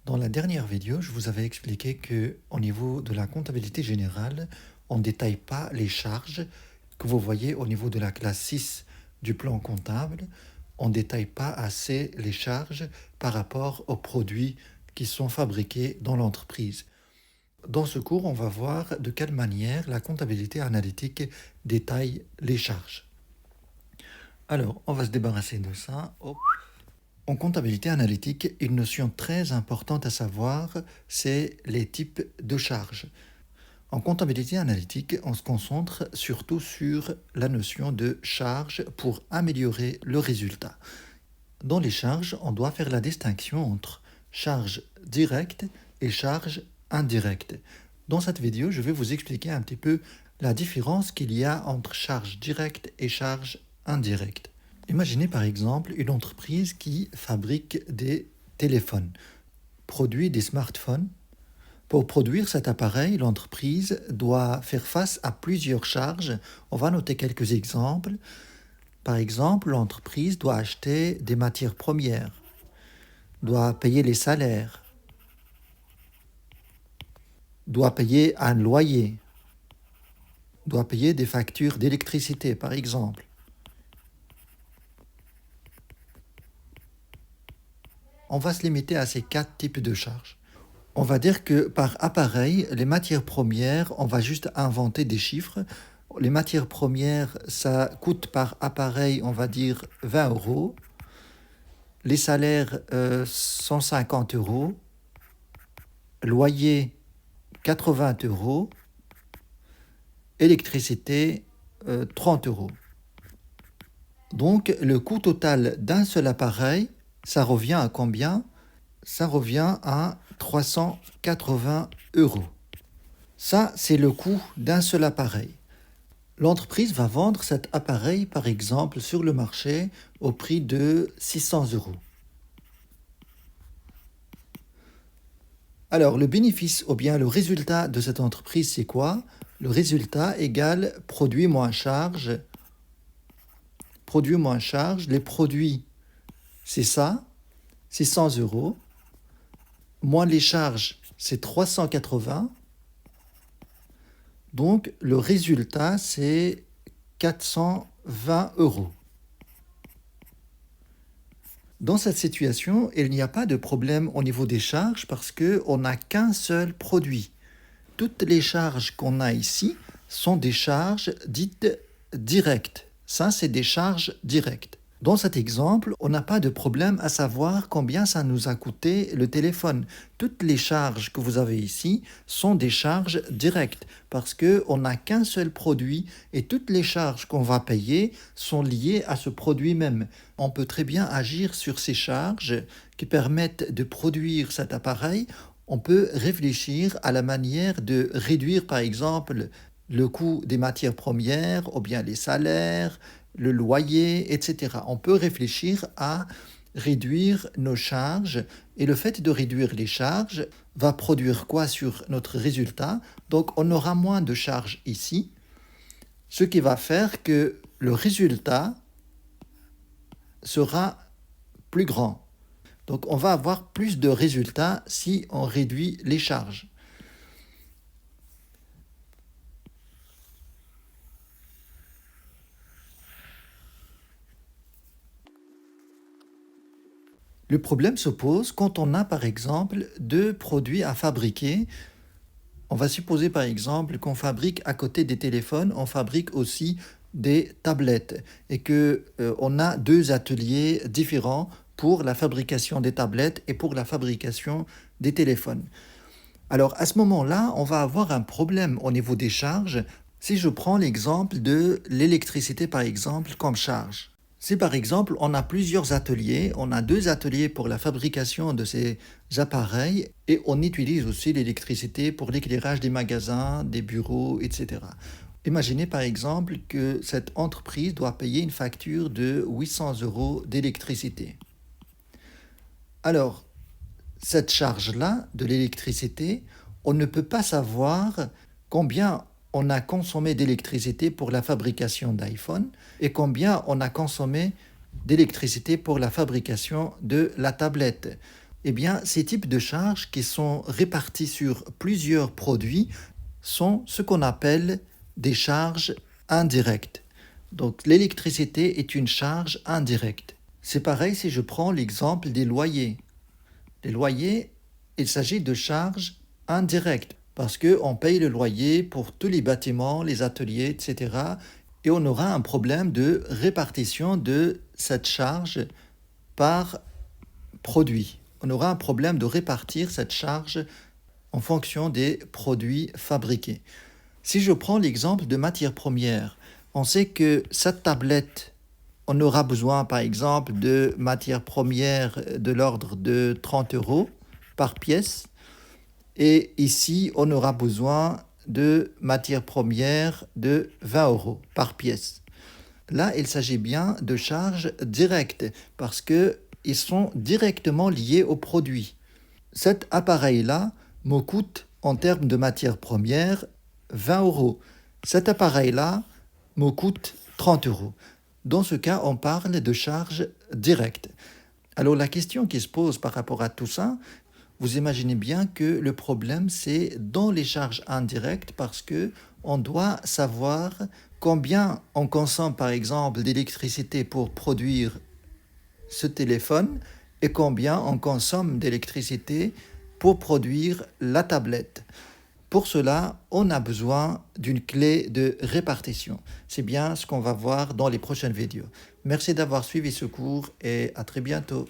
Dans la dernière vidéo, je vous avais expliqué qu'au niveau de la comptabilité générale, on ne détaille pas les charges que vous voyez au niveau de la classe 6 du plan comptable. On ne détaille pas assez les charges par rapport aux produits qui sont fabriqués dans l'entreprise. Dans ce cours, on va voir de quelle manière la comptabilité analytique détaille les charges. Alors, on va se débarrasser de ça. Hop. En comptabilité analytique, une notion très importante à savoir, c'est les types de charges. En comptabilité analytique, on se concentre surtout sur la notion de charge pour améliorer le résultat. Dans les charges, on doit faire la distinction entre charges directes et charges indirectes. Dans cette vidéo, je vais vous expliquer un petit peu la différence qu'il y a entre charges directes et charges indirectes. Imaginez par exemple une entreprise qui fabrique des téléphones, produit des smartphones. Pour produire cet appareil, l'entreprise doit faire face à plusieurs charges. On va noter quelques exemples. Par exemple, l'entreprise doit acheter des matières premières, doit payer les salaires, doit payer un loyer, doit payer des factures d'électricité, par exemple. On va se limiter à ces 4 types de charges. On va dire que par appareil, les matières premières, on va juste inventer des chiffres. Les matières premières, ça coûte par appareil, on va dire 20 euros. Les salaires, 150 euros. Loyer, 80 euros. Électricité, 30 euros. Donc, le coût total d'un seul appareil, ça revient à combien? Ça revient à 380 euros. Ça, c'est le coût d'un seul appareil. L'entreprise va vendre cet appareil, par exemple, sur le marché au prix de 600 euros. Alors, le bénéfice ou bien le résultat de cette entreprise, c'est quoi? Le résultat égale produit moins charge. Produit moins charge. Les produits, c'est ça, 600 euros. Moins les charges, c'est 380. Donc, le résultat, c'est 420 euros. Dans cette situation, il n'y a pas de problème au niveau des charges parce qu'on n'a qu'un seul produit. Toutes les charges qu'on a ici sont des charges dites directes. Ça, c'est des charges directes. Dans cet exemple, on n'a pas de problème à savoir combien ça nous a coûté le téléphone. Toutes les charges que vous avez ici sont des charges directes parce qu'on n'a qu'un seul produit et toutes les charges qu'on va payer sont liées à ce produit même. On peut très bien agir sur ces charges qui permettent de produire cet appareil. On peut réfléchir à la manière de réduire par exemple le coût des matières premières ou bien les salaires, le loyer, etc. On peut réfléchir à réduire nos charges et le fait de réduire les charges va produire quoi sur notre résultat? Donc on aura moins de charges ici, ce qui va faire que le résultat sera plus grand. Donc on va avoir plus de résultats si on réduit les charges. Le problème se pose quand on a par exemple 2 produits à fabriquer. On va supposer par exemple qu'on fabrique à côté des téléphones, on fabrique aussi des tablettes et qu'on a 2 ateliers différents pour la fabrication des tablettes et pour la fabrication des téléphones. Alors à ce moment-là, on va avoir un problème au niveau des charges. Si je prends l'exemple de l'électricité par exemple comme charge. Si par exemple on a plusieurs ateliers, on a 2 ateliers pour la fabrication de ces appareils et on utilise aussi l'électricité pour l'éclairage des magasins, des bureaux, etc. Imaginez par exemple que cette entreprise doit payer une facture de 800 euros d'électricité. Alors, cette charge-là de l'électricité, on ne peut pas savoir combien on a consommé d'électricité pour la fabrication d'iPhone et combien on a consommé d'électricité pour la fabrication de la tablette. Eh bien, ces types de charges qui sont répartis sur plusieurs produits sont ce qu'on appelle des charges indirectes. Donc, l'électricité est une charge indirecte. C'est pareil si je prends l'exemple des loyers. Les loyers, il s'agit de charges indirectes parce qu'on paye le loyer pour tous les bâtiments, les ateliers, etc. Et on aura un problème de répartition de cette charge par produit. On aura un problème de répartir cette charge en fonction des produits fabriqués. Si je prends l'exemple de matières premières, on sait que cette tablette, on aura besoin par exemple de matières premières de l'ordre de 30 euros par pièce. Et ici, on aura besoin de matières premières de 20 euros par pièce. Là, il s'agit bien de charges directes parce qu'ils sont directement liés au produit. Cet appareil-là me coûte en termes de matières premières 20 euros. Cet appareil-là me coûte 30 euros. Dans ce cas, on parle de charges directes. Alors la question qui se pose par rapport à tout ça, vous imaginez bien que le problème c'est dans les charges indirectes parce que on doit savoir combien on consomme par exemple d'électricité pour produire ce téléphone et combien on consomme d'électricité pour produire la tablette. Pour cela, on a besoin d'une clé de répartition. C'est bien ce qu'on va voir dans les prochaines vidéos. Merci d'avoir suivi ce cours et à très bientôt.